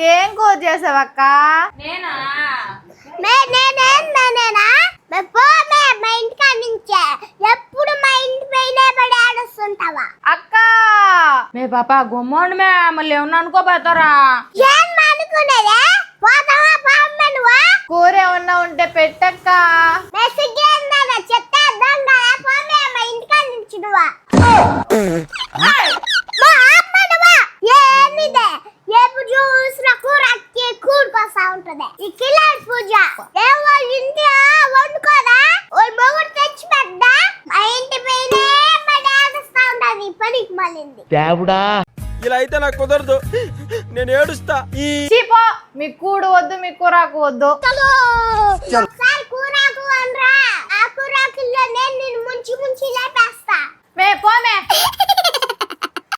ఏం కూర చేసావక్క? నేనా ఎప్పుడు మా ఇంటి పైన పడి ఆడుస్తుంటావా అక్క మే పాప గుమ్మండి మే మళ్ళీ ఏమన్నా అనుకోపోతారా? ఏం అనుకునేదే పోతావా పామ్మ నువ్వు కూర ఏమన్నా ఉంటే పెట్టక్క. మెసేజ్ చెప్తే అర్థం కదా పోమే మా ఇంటికాడ నుంచి నువ్వు ఏమిదే ఎప్పుడు చూసిన కూరకి కూడుకొస్తా ఉంటది ఈ కిలాడి పూజ ఏవో ఇంటి వండుకోదా వాళ్ళు మొగుడు తెచ్చి పెద్దా మా ఇంటి పైనే పడేస్తా ఉంటది పనికి మళ్ళింది దేవుడా ఇలా అయితే నాకు కుదరదు, నేను ఏడుస్తా. చీపో మీ కూడు వద్దు మీ కూరాకు వద్దు. ఒకసారి కూరాకు అనరా ఆ కూరాకుల్లో నేను నిన్ను ముంచి లేపేస్తా మే పోమే